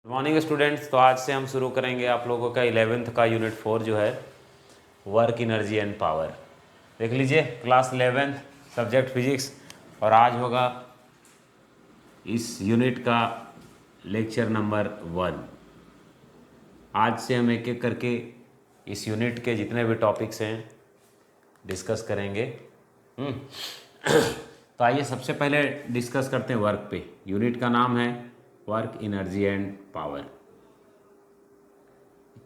Good morning students. तो आज से हम शुरू करेंगे आप लोगों का 11th का यूनिट 4 जो है वर्क एनर्जी एंड पावर। देख लीजिए क्लास 11th सब्जेक्ट फिजिक्स, और आज होगा इस यूनिट का लेक्चर नंबर 1। आज से हम एक एक करके इस यूनिट के जितने भी टॉपिक्स हैं डिस्कस करेंगे। तो आइए सबसे पहले डिस्कस करते हैं वर्क पे। यूनिट का नाम है work energy and power.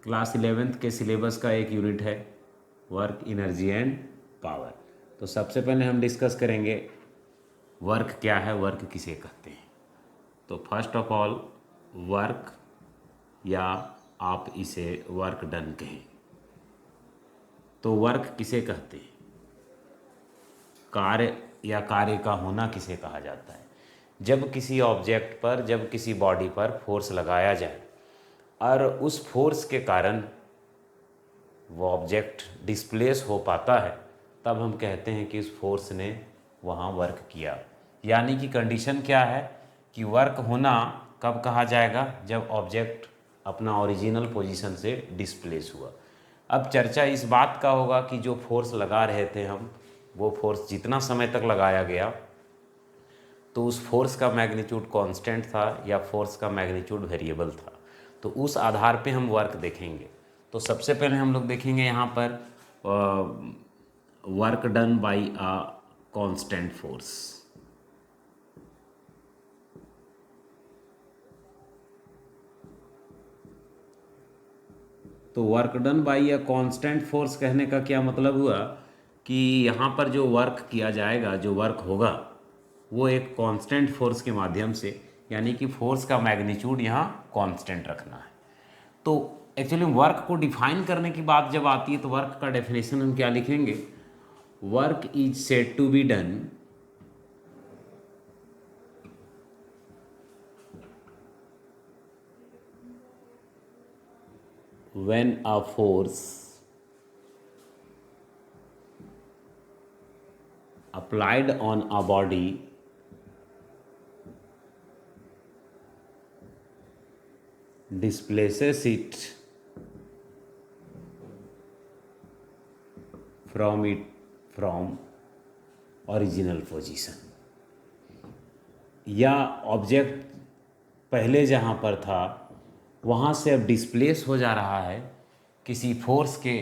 Class 11th के सिलेबस का एक यूनिट है वर्क एनर्जी एंड पावर। तो सबसे पहले हम डिस्कस करेंगे वर्क क्या है, वर्क किसे कहते हैं। तो फर्स्ट ऑफ ऑल वर्क, या आप इसे वर्क डन कहें, तो वर्क किसे कहते हैं, कार्य या कार्य का होना किसे कहा जाता है। जब किसी ऑब्जेक्ट पर, जब किसी बॉडी पर फोर्स लगाया जाए और उस फोर्स के कारण वो ऑब्जेक्ट डिस्प्लेस हो पाता है, तब हम कहते हैं कि उस फोर्स ने वहाँ वर्क किया। यानी कि कंडीशन क्या है कि वर्क होना कब कहा जाएगा, जब ऑब्जेक्ट अपना ओरिजिनल पोजीशन से डिस्प्लेस हुआ। अब चर्चा इस बात का होगा कि जो फोर्स लगा रहे थे हम, वो फोर्स जितना समय तक लगाया गया तो उस फोर्स का मैग्नीट्यूड कांस्टेंट था या फोर्स का मैग्नीट्यूड वेरिएबल था। तो उस आधार पे हम वर्क देखेंगे। तो सबसे पहले हम लोग देखेंगे यहाँ पर work done by a constant force. तो work done by a constant force कहने का क्या मतलब हुआ कि यहाँ पर जो वर्क किया जाएगा, जो वर्क होगा, वो एक कांस्टेंट फोर्स के माध्यम से, यानी कि फोर्स का मैग्नीट्यूड यहाँ कांस्टेंट रखना है। तो एक्चुअली वर्क को डिफाइन करने की बात जब आती है तो वर्क का डेफिनेशन हम क्या लिखेंगे, work is said to be done when a force applied on a body displaces it from original position, या ऑब्जेक्ट पहले जहाँ पर था वहाँ से अब डिस्प्लेस हो जा रहा है किसी फोर्स के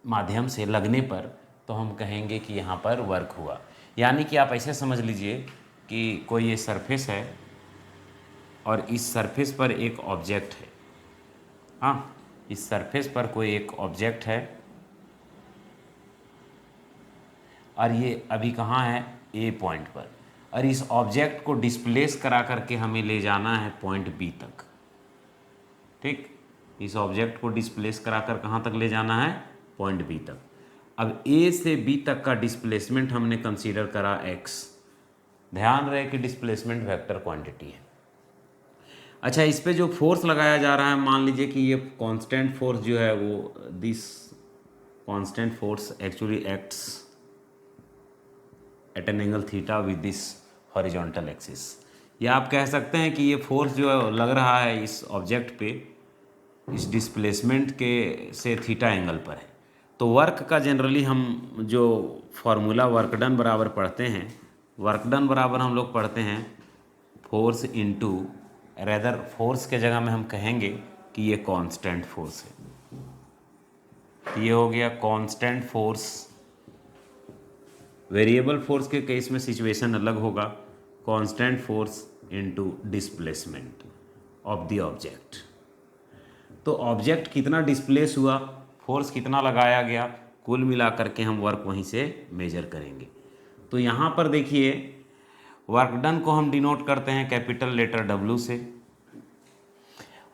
माध्यम से लगने पर, तो हम कहेंगे कि यहाँ पर वर्क हुआ। यानी कि आप ऐसे समझ लीजिए कि कोई ये सरफेस है और इस सरफेस पर एक ऑब्जेक्ट है। हाँ, इस सरफेस पर कोई एक ऑब्जेक्ट है और ये अभी कहाँ है, ए पॉइंट पर, और इस ऑब्जेक्ट को डिस्प्लेस करा करके हमें ले जाना है पॉइंट बी तक। ठीक, इस ऑब्जेक्ट को डिस्प्लेस कराकर कहाँ तक ले जाना है, पॉइंट बी तक। अब ए से बी तक का डिस्प्लेसमेंट हमने कंसीडर करा एक्स। ध्यान रहे कि डिस्प्लेसमेंट वेक्टर क्वांटिटी है। अच्छा, इस पे जो फोर्स लगाया जा रहा है, मान लीजिए कि ये कांस्टेंट फोर्स जो है वो, this constant force actually acts at an angle theta with this horizontal axis. या आप कह सकते हैं कि ये फोर्स जो लग रहा है इस ऑब्जेक्ट पे, इस डिस्प्लेसमेंट के से थीटा एंगल पर है। तो वर्क का जनरली हम जो फार्मूला वर्क डन बराबर पढ़ते हैं, वर्क डन बराबर हम लोग पढ़ते हैं फोर्स इनटू, रेदर फोर्स के जगह में हम कहेंगे कि ये कांस्टेंट फोर्स है। ये हो गया कांस्टेंट फोर्स। वेरिएबल फोर्स के केस में सिचुएशन अलग होगा, constant force into displacement of the object. तो ऑब्जेक्ट कितना डिस्प्लेस हुआ, फोर्स कितना लगाया गया, कुल मिला करके हम वर्क वहीं से मेजर करेंगे। तो यहाँ पर देखिए वर्क डन को हम डिनोट करते हैं कैपिटल लेटर W से,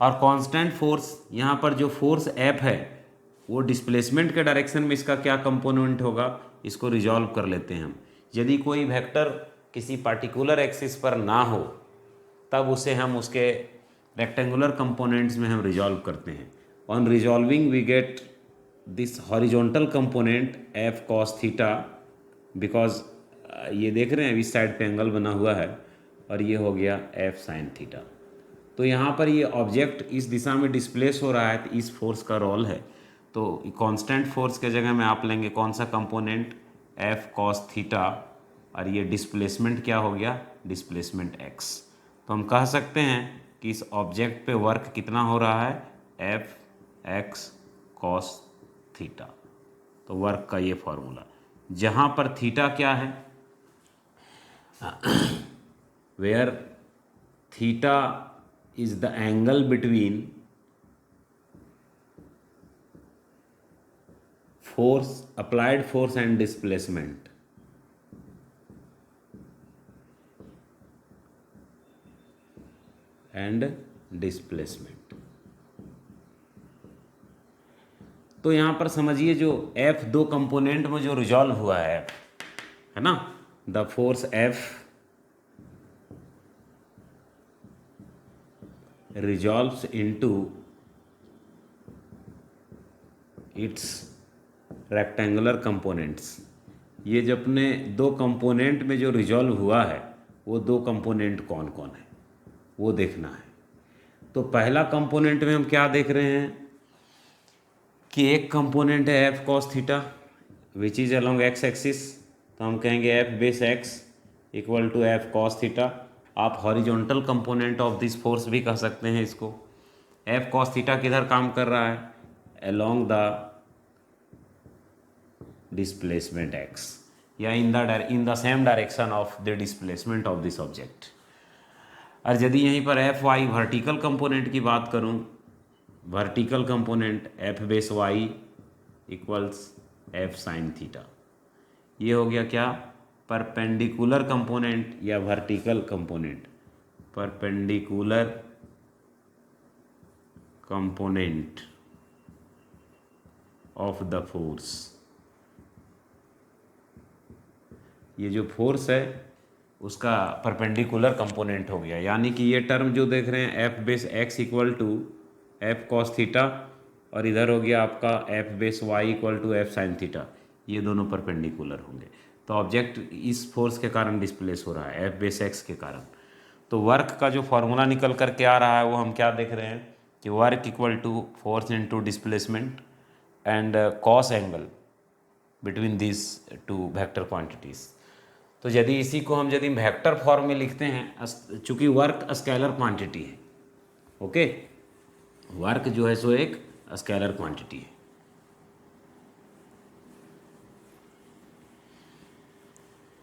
और कांस्टेंट फोर्स, यहाँ पर जो फोर्स F है वो डिस्प्लेसमेंट के डायरेक्शन में इसका क्या कंपोनेंट होगा, इसको रिजॉल्व कर लेते हैं हम। यदि कोई वेक्टर किसी पार्टिकुलर एक्सिस पर ना हो तब उसे हम उसके रेक्टेंगुलर कंपोनेंट्स में हम रिजॉल्व करते हैं। On resolving we get this horizontal component F cos theta, because ये देख रहे हैं इस साइड पे एंगल बना हुआ है, और ये हो गया एफ साइन थीटा। तो यहाँ पर ये ऑब्जेक्ट इस दिशा में डिस्प्लेस हो रहा है, तो इस फोर्स का रोल है। तो कांस्टेंट फोर्स के जगह में आप लेंगे कौन सा कंपोनेंट, एफ कॉस थीटा, और ये डिस्प्लेसमेंट क्या हो गया, डिस्प्लेसमेंट एक्स। तो हम कह सकते हैं कि इस ऑब्जेक्ट पे वर्क कितना हो रहा है, एफ एक्स कॉस थीटा। तो वर्क का ये फॉर्मूला, जहाँ पर थीटा क्या है, where theta is the angle between force, applied force and displacement. And displacement. तो यहाँ पर समझिए जो F दो कंपोनेंट में जो रिजॉल्व हुआ है ना, the force F resolves into its rectangular components. ये जो अपने दो कंपोनेंट में जो रिजॉल्व हुआ है, वो दो कंपोनेंट कौन कौन है वो देखना है। तो पहला कंपोनेंट में हम क्या देख रहे हैं कि एक कंपोनेंट है F cos theta which is along X axis. तो हम कहेंगे F base x equal to F cos theta. आप horizontal component of this force भी कह सकते हैं इसको। एफ कॉस थीटा किधर काम कर रहा है, अलोंग द डिस्प्लेसमेंट एक्स, या in the same direction of the displacement of this object. और यदि यहीं पर एफ वाई वर्टिकल कंपोनेंट की बात करूं, vertical component F base y equals F sine theta. ये हो गया क्या, परपेंडिकुलर कंपोनेंट या vertical component, perpendicular component of the force. ये जो फोर्स है उसका परपेंडिकुलर कंपोनेंट हो गया, यानी कि ये टर्म जो देख रहे हैं F base x equal to F cos theta, और इधर हो गया आपका F base y equal to F sine theta, ये दोनों परपेंडिकुलर होंगे। तो ऑब्जेक्ट इस फोर्स के कारण डिस्प्लेस हो रहा है, एफ बेस एक्स के कारण। तो वर्क का जो फॉर्मूला निकल करके आ रहा है वो हम क्या देख रहे हैं कि work equal to force into displacement and cos angle between this two vector quantities. तो यदि इसी को हम यदि वेक्टर फॉर्म में लिखते हैं, चूंकि वर्क स्केलर क्वांटिटी है, ओके, वर्क जो है सो एक स्केलर क्वांटिटी है।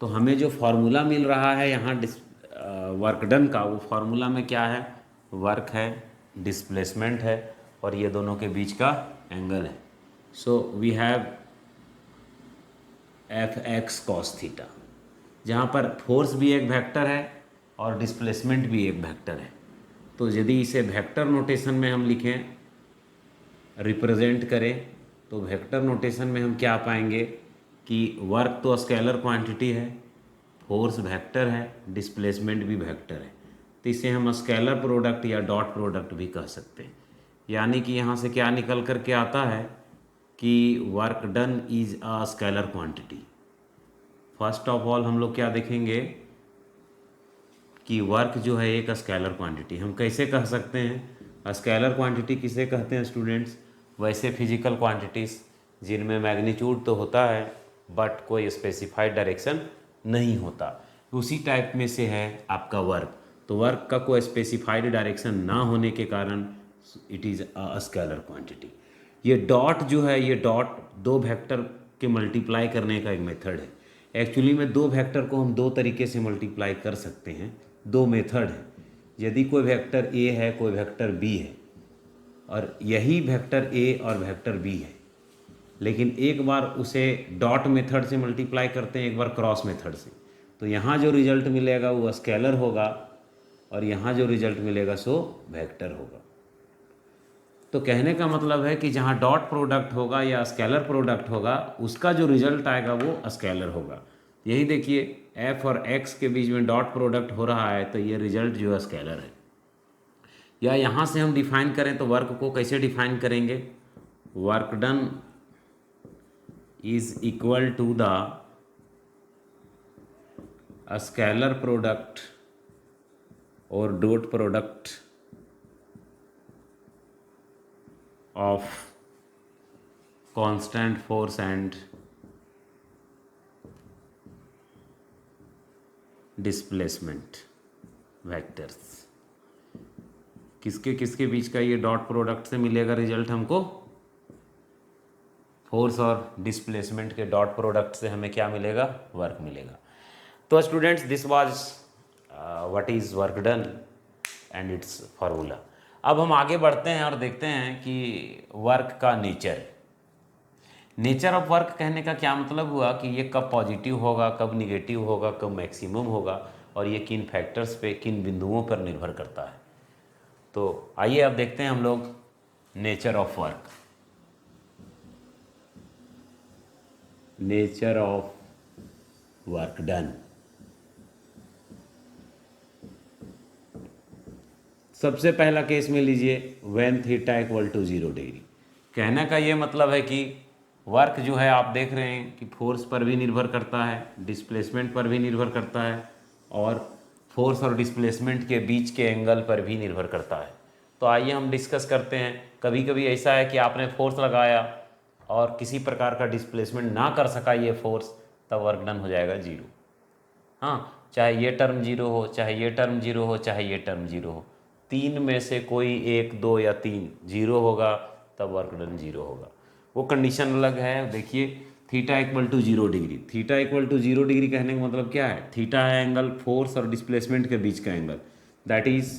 तो हमें जो फॉर्मूला मिल रहा है यहाँ वर्क डन का, वो फॉर्मूला में क्या है, वर्क है, डिस्प्लेसमेंट है, और ये दोनों के बीच का एंगल है। So we have F x cos theta, जहाँ पर फोर्स भी एक वेक्टर है और डिस्प्लेसमेंट भी एक वेक्टर है। तो यदि इसे वेक्टर नोटेशन में हम लिखें, रिप्रेजेंट करें, तो वेक्टर नोटेशन में हम क्या पाएंगे कि वर्क तो स्केलर क्वांटिटी है, फोर्स वेक्टर है, डिस्प्लेसमेंट भी वेक्टर है। तो इसे हम स्केलर प्रोडक्ट या डॉट प्रोडक्ट भी कह सकते हैं। यानी कि यहाँ से क्या निकल कर के आता है कि work done is a scalar quantity. First of all हम लोग क्या देखेंगे कि वर्क जो है एक स्केलर क्वांटिटी। हम कैसे कह सकते हैं स्केलर क्वांटिटी किसे कहते हैं स्टूडेंट्स, वैसे फिजिकल क्वांटिटीज़ जिनमें मैग्नीट्यूड तो होता है बट कोई स्पेसिफाइड डायरेक्शन नहीं होता, उसी टाइप में से है आपका वर्क। तो वर्क का कोई स्पेसिफाइड डायरेक्शन ना होने के कारण it is a scalar quantity. ये डॉट जो है, ये डॉट दो वेक्टर के मल्टीप्लाई करने का एक मेथड है। एक्चुअली में दो वेक्टर को हम दो तरीके से मल्टीप्लाई कर सकते हैं, दो मेथड है। यदि कोई वेक्टर ए है, कोई वेक्टर बी है, और यही वेक्टर ए और वेक्टर बी है, लेकिन एक बार उसे डॉट मेथड से मल्टीप्लाई करते हैं, एक बार क्रॉस मेथड से, तो यहाँ जो रिजल्ट मिलेगा वो स्केलर होगा और यहाँ जो रिजल्ट मिलेगा सो वेक्टर होगा। तो कहने का मतलब है कि जहाँ डॉट प्रोडक्ट होगा या स्केलर प्रोडक्ट होगा, उसका जो रिजल्ट आएगा वो स्केलर होगा। यही देखिए एफ और एक्स के बीच में डॉट प्रोडक्ट हो रहा है, तो ये रिजल्ट जो है स्केलर है। या यहाँ से हम डिफाइन करें तो वर्क को कैसे डिफाइन करेंगे, work done is equal to the scalar product और dot product of constant force and displacement vectors. किसके किसके बीच का ये डॉट प्रोडक्ट से मिलेगा रिजल्ट हमको? फोर्स और डिस्प्लेसमेंट के डॉट प्रोडक्ट से हमें क्या मिलेगा? वर्क मिलेगा। तो students, this was what is work done and it's formula. अब हम आगे बढ़ते हैं और देखते हैं कि वर्क का नेचर ऑफ वर्क कहने का क्या मतलब हुआ कि ये कब पॉजिटिव होगा, कब निगेटिव होगा, कब मैक्सिमम होगा, और ये किन फैक्टर्स पे, किन बिंदुओं पर निर्भर करता है। तो आइए अब देखते हैं हम लोग nature of work. Nature of work done. सबसे पहला केस में लीजिए when theta equal to 0 degree. कहने का ये मतलब है कि वर्क जो है आप देख रहे हैं कि फोर्स पर भी निर्भर करता है, डिस्प्लेसमेंट पर भी निर्भर करता है, और फोर्स और डिस्प्लेसमेंट के बीच के एंगल पर भी निर्भर करता है। तो आइए हम डिस्कस करते हैं। कभी कभी ऐसा है कि आपने फोर्स लगाया और किसी प्रकार का डिस्प्लेसमेंट ना कर सका ये फोर्स, तब वर्क डन हो जाएगा 0। हाँ, चाहे ये टर्म 0 हो, चाहे ये टर्म 0 हो, चाहे ये टर्म 0 हो, तीन में से कोई 1, 2 या 3 0 होगा, तब वर्क डन 0 होगा। वो कंडीशन अलग है। देखिए theta equal to 0 degree. Theta equal to 0 degree कहने का मतलब क्या है? थीटा है एंगल फोर्स और डिस्प्लेसमेंट के बीच का angle, that is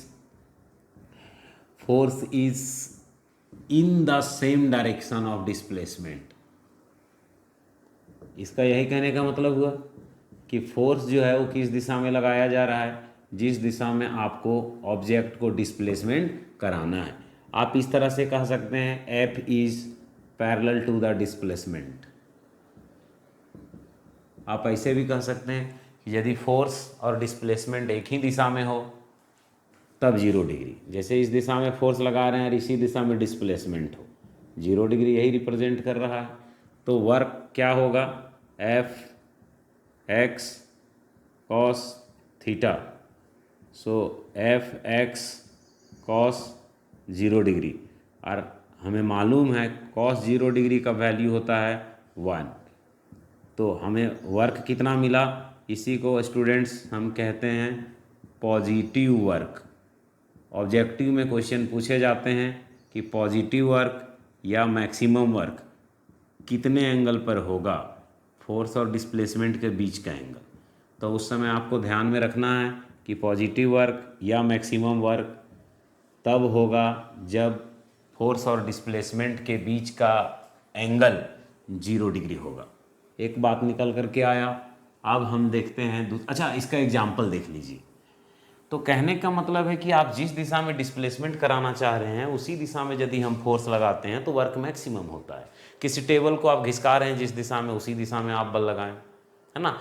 force is in the same direction of displacement. इसका यही कहने का मतलब हुआ कि फोर्स जो है वो किस दिशा में लगाया जा रहा है? जिस दिशा में आपको ऑब्जेक्ट को डिस्प्लेसमेंट कराना है। आप इस तरह से कह सकते हैं F is parallel to the displacement. आप ऐसे भी कह सकते हैं कि यदि फोर्स और डिस्प्लेसमेंट एक ही दिशा में हो तब 0 डिग्री। जैसे इस दिशा में फोर्स लगा रहे हैं और इसी दिशा में डिस्प्लेसमेंट हो, 0 डिग्री यही रिप्रेजेंट कर रहा है। तो वर्क क्या होगा? F x cos theta. So F x cos 0 degree, और हमें मालूम है कॉस 0 डिग्री का वैल्यू होता है 1। तो हमें वर्क कितना मिला? इसी को स्टूडेंट्स हम कहते हैं पॉजिटिव वर्क। ऑब्जेक्टिव में क्वेश्चन पूछे जाते हैं कि पॉजिटिव वर्क या मैक्सिमम वर्क कितने एंगल पर होगा? फोर्स और डिस्प्लेसमेंट के बीच का एंगल। तो उस समय आपको ध्यान में रखना है कि पॉजिटिव वर्क या मैक्सिमम वर्क तब होगा जब फोर्स और डिस्प्लेसमेंट के बीच का एंगल 0 डिग्री होगा। एक बात निकल करके आया। अब हम देखते हैं अच्छा, इसका एग्जाम्पल देख लीजिए। तो कहने का मतलब है कि आप जिस दिशा में डिस्प्लेसमेंट कराना चाह रहे हैं उसी दिशा में यदि हम फोर्स लगाते हैं तो वर्क मैक्सिमम होता है। किसी टेबल को आप घिसका रहे हैं जिस दिशा में, उसी दिशा में आप बल लगाएं, है ना।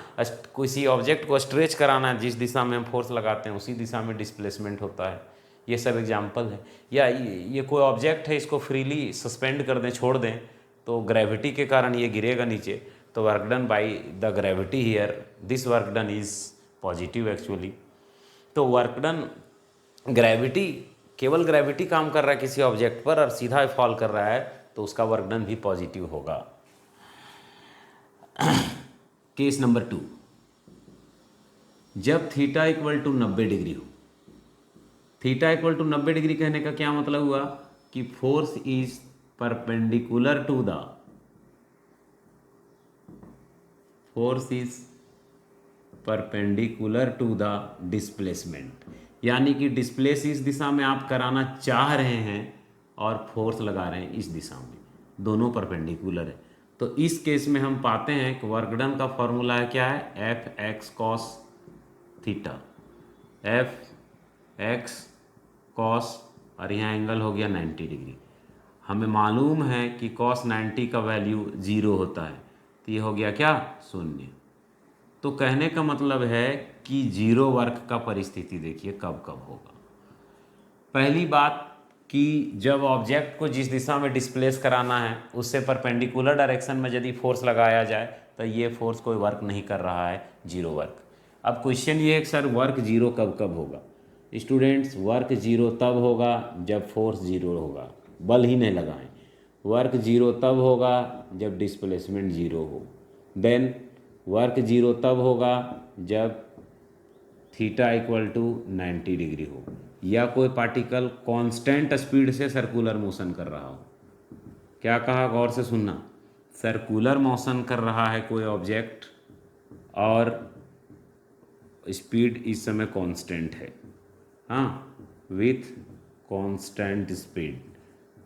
किसी ऑब्जेक्ट को स्ट्रेच कराना है, जिस दिशा में हम फोर्स लगाते हैं उसी दिशा में डिस्प्लेसमेंट होता है। ये सब एग्जाम्पल है। या ये कोई ऑब्जेक्ट है, इसको फ्रीली सस्पेंड कर दें, छोड़ दें, तो ग्रेविटी के कारण ये गिरेगा नीचे, तो work done by the gravity here, this work done is positive actually. तो वर्क डन ग्रेविटी, केवल ग्रेविटी काम कर रहा है किसी ऑब्जेक्ट पर और सीधा फॉल कर रहा है, तो उसका वर्क डन भी पॉजिटिव होगा। केस नंबर 2, जब थीटा इक्वल टू 90 डिग्री हो। थीटा इक्वल टू 90 डिग्री कहने का क्या मतलब हुआ कि force is perpendicular to the, force is perpendicular to the displacement. यानी कि डिस्प्लेस इस दिशा में आप कराना चाह रहे हैं और फोर्स लगा रहे हैं इस दिशा में, दोनों परपेंडिकुलर है। तो इस केस में हम पाते हैं कि वर्क डन का फॉर्मूला है क्या है? F x cos theta. F x cos, और यहाँ एंगल हो गया 90 डिग्री। हमें मालूम है कि कॉस 90 का वैल्यू 0 होता है, तो ये हो गया क्या? 0। तो कहने का मतलब है कि 0 वर्क का परिस्थिति देखिए कब कब होगा। पहली बात कि जब ऑब्जेक्ट को जिस दिशा में डिस्प्लेस कराना है उससे परपेंडिकुलर डायरेक्शन में यदि फोर्स लगाया जाए तो ये फोर्स कोई वर्क नहीं कर रहा है, 0 वर्क। अब क्वेश्चन ये है कि सर वर्क 0 कब कब होगा? स्टूडेंट्स, वर्क 0 तब होगा जब फोर्स 0 होगा, बल ही नहीं लगाएं। वर्क जीरो तब होगा जब डिस्प्लेसमेंट जीरो हो। देन वर्क जीरो तब होगा जब थीटा इक्वल टू 90 डिग्री हो, या कोई पार्टिकल कांस्टेंट स्पीड से सर्कुलर मोशन कर रहा हो। क्या कहा, गौर से सुनना, सर्कुलर मोशन कर रहा है कोई ऑब्जेक्ट और स्पीड इस समय कांस्टेंट है, हाँ, विथ कांस्टेंट स्पीड।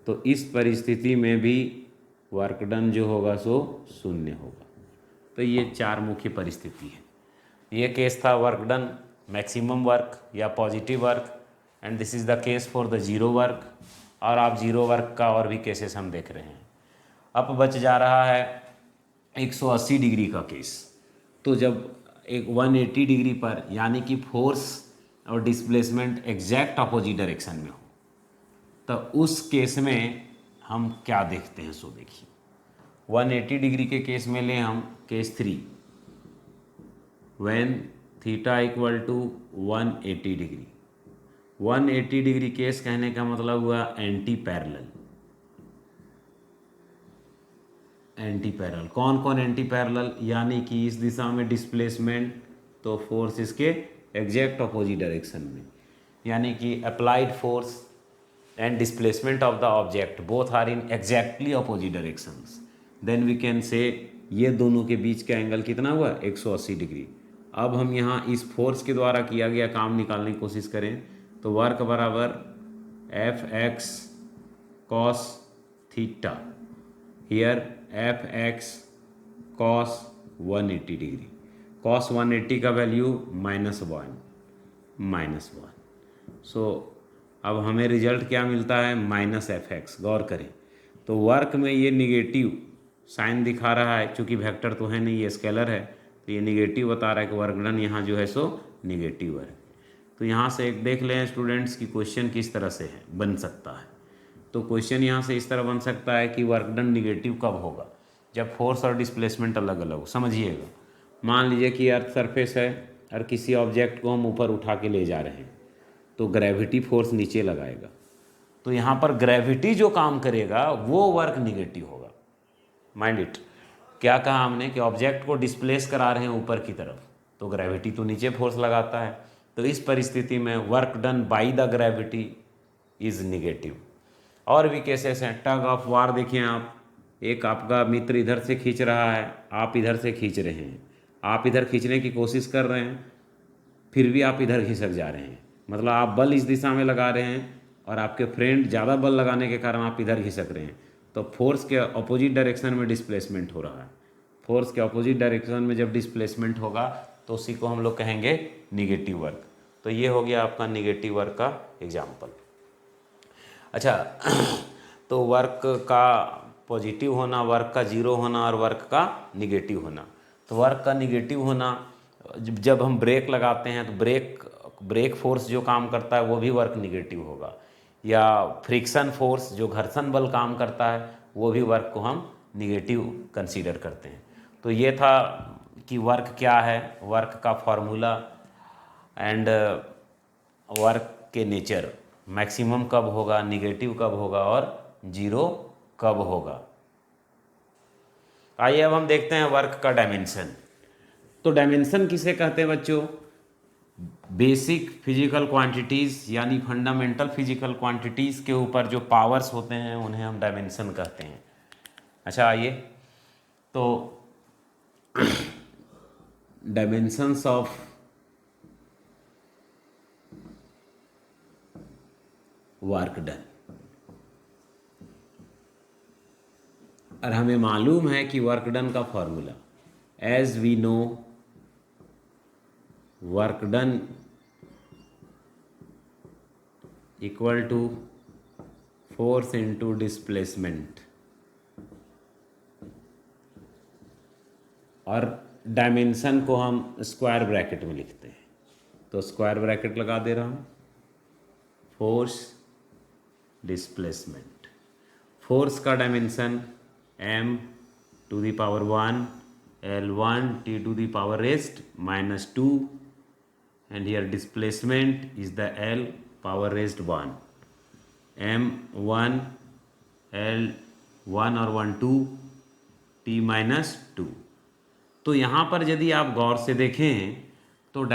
तो इस परिस्थिति में भी वर्क डन जो होगा सो शून्य होगा। तो ये चार मुख्य परिस्थिति है। ये केस था वर्क डन, मैक्सिमम वर्क या positive work, and this is the case for the zero work. और आप जीरो वर्क का और भी केसेस हम देख रहे हैं। अब बच जा रहा है 180 डिग्री का केस। तो जब एक 180 डिग्री पर, यानी कि फोर्स और डिस्प्लेसमेंट एग्जैक्ट अपोजिट डायरेक्शन में हो, तो उस केस में हम क्या देखते हैं, सो देखिए। 180 डिग्री के केस में ले हम case 3, when theta equal to 180 degree. 180 degree case कहने का मतलब हुआ एंटी पैरेलल। एंटी पैरेलल कौन कौन एंटी पैरेलल, यानी कि इस दिशा में डिस्प्लेसमेंट तो फोर्स इसके एग्जैक्ट अपोजिट डायरेक्शन में, यानी कि applied force and displacement of the object both are in exactly opposite directions. Then we can say ये दोनों के बीच का एंगल कितना हुआ, 180 डिग्री। अब हम यहाँ इस फोर्स के द्वारा किया गया काम निकालने की कोशिश करें तो वर्क बराबर F x cos theta, here F x cos 180 degree. Cos 180 का वैल्यू -1। सो अब हमें रिजल्ट क्या मिलता है, -fx। गौर करें तो वर्क में ये निगेटिव साइन दिखा रहा है, चूँकि वेक्टर तो है नहीं, ये स्केलर है, तो ये निगेटिव बता रहा है कि वर्क डन यहाँ जो है सो निगेटिव है। तो यहाँ से एक देख लें स्टूडेंट्स की क्वेश्चन किस तरह से है बन सकता है। तो क्वेश्चन यहाँ से इस तरह बन सकता है कि वर्क डन निगेटिव कब होगा, जब फोर्स और डिस्प्लेसमेंट अलग अलग हो। समझिएगा, मान लीजिए कि अर्थ सरफेस है और किसी ऑब्जेक्ट को हम ऊपर उठा के ले जा रहे हैं, तो ग्रेविटी फोर्स नीचे लगाएगा, तो यहाँ पर ग्रेविटी जो काम करेगा वो वर्क निगेटिव होगा। माइंड इट, क्या कहा हमने कि ऑब्जेक्ट को डिस्प्लेस करा रहे हैं ऊपर की तरफ, तो ग्रेविटी तो नीचे फोर्स लगाता है। तो इस परिस्थिति में work done by the gravity is negative. और भी केसेस हैं, टग ऑफ वार देखिए आप, एक आपका मित्र इधर से खींच रहा है, आप इधर से खींच रहे हैं, आप इधर खींचने की कोशिश कर रहे हैं, फिर भी आप इधर खिसक जा रहे हैं, मतलब आप बल इस दिशा में लगा रहे हैं और आपके फ्रेंड ज़्यादा बल लगाने के कारण आप इधर खिसक रहे हैं, तो फोर्स के अपोजिट डायरेक्शन में डिस्प्लेसमेंट हो रहा है। फोर्स के अपोजिट डायरेक्शन में जब डिस्प्लेसमेंट होगा तो उसी को हम लोग कहेंगे निगेटिव वर्क। तो ये हो गया आपका निगेटिव वर्क का एग्जाम्पल। अच्छा तो वर्क का पॉजिटिव होना, वर्क का जीरो होना और वर्क का निगेटिव होना। तो वर्क का निगेटिव होना, जब हम ब्रेक लगाते हैं तो ब्रेक फोर्स जो काम करता है वो भी वर्क निगेटिव होगा, या फ्रिक्शन फोर्स जो घर्षण बल काम करता है वो भी वर्क को हम निगेटिव कंसीडर करते हैं। तो ये था कि वर्क क्या है, वर्क का फॉर्मूला एंड वर्क के नेचर, मैक्सिमम कब होगा, निगेटिव कब होगा और जीरो कब होगा। आइए अब हम देखते हैं वर्क का डायमेंशन। तो डायमेंशन किसे कहते हैं बच्चों, बेसिक फिजिकल क्वांटिटीज़ यानी फंडामेंटल फिजिकल क्वांटिटीज़ के ऊपर जो पावर्स होते हैं उन्हें हम डायमेंशन कहते हैं। अच्छा आइए, तो डायमेंशंस ऑफ वर्क डन, और हमें मालूम है कि वर्क डन का formula, as we know work done equal to force into displacement, और डायमेंशन को हम स्क्वायर ब्रैकेट में लिखते हैं। तो स्क्वायर ब्रैकेट लगा दे रहा हूँ, फोर्स डिस्प्लेसमेंट। फोर्स का dimension m to the power 1 L1 t to the power raised -2, and here displacement is the L power raised 1 m1 L 1 और 1 2 t माइनस 2। तो यहाँ पर यदि आप गौर से देखें तो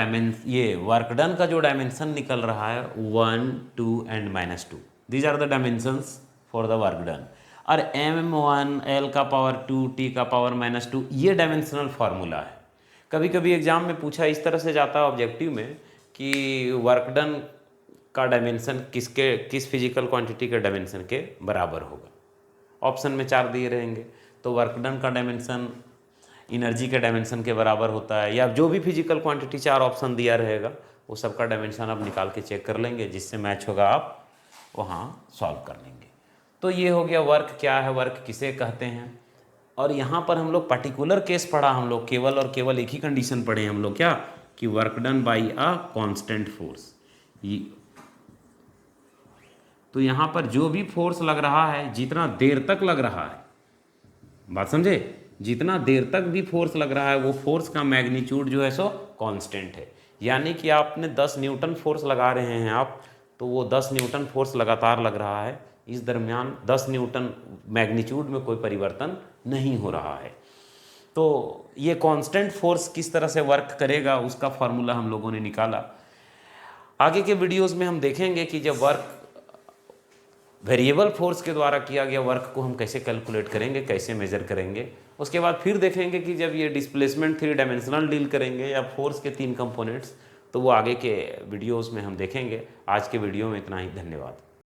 ये वर्क डन का जो डायमेंशन निकल रहा है 1 2 and -2, these are the dimensions for the work done. और m1 l का पावर 2 t का पावर -2 ये डायमेंशनल फार्मूला है। कभी कभी एग्जाम में पूछा इस तरह से जाता है ऑब्जेक्टिव में कि वर्क डन का डायमेंशन किस फिजिकल क्वांटिटी के डायमेंशन के बराबर होगा। ऑप्शन में 4 दिए रहेंगे, तो वर्क डन का डायमेंशन एनर्जी के डायमेंशन के बराबर होता है, या जो भी फिजिकल क्वांटिटी 4 ऑप्शन दिया रहेगा वो सबका डायमेंशन आप निकाल के चेक कर लेंगे, जिससे मैच होगा आप वहाँ सॉल्व कर लेंगे। तो ये हो गया वर्क क्या है, वर्क किसे कहते हैं। और यहाँ पर हम लोग पर्टिकुलर केस पढ़ा, हम लोग केवल और केवल एक ही कंडीशन पढ़े हम लोग, क्या कि work done by a constant force. तो यहाँ पर जो भी फोर्स लग रहा है, जितना देर तक लग रहा है, बात समझे, जितना देर तक भी फोर्स लग रहा है वो फोर्स का मैग्नीट्यूड जो है सो कांस्टेंट है। यानी कि आपने 10 न्यूटन फोर्स लगा रहे हैं आप, तो वो 10 न्यूटन फोर्स लगातार लग रहा है, इस दरमियान 10 न्यूटन मैग्नीट्यूड में कोई परिवर्तन नहीं हो रहा है। तो ये कांस्टेंट फोर्स किस तरह से वर्क करेगा उसका फार्मूला हम लोगों ने निकाला। आगे के वीडियोस में हम देखेंगे कि जब वर्क वेरिएबल फोर्स के द्वारा किया गया वर्क को हम कैसे कैलकुलेट करेंगे, कैसे मेजर करेंगे। उसके बाद फिर देखेंगे कि जब ये डिस्प्लेसमेंट 3 डायमेंशनल डील करेंगे या फोर्स के 3 कंपोनेंट्स, तो वो आगे के वीडियोस में हम देखेंगे। आज के वीडियो में इतना ही, धन्यवाद।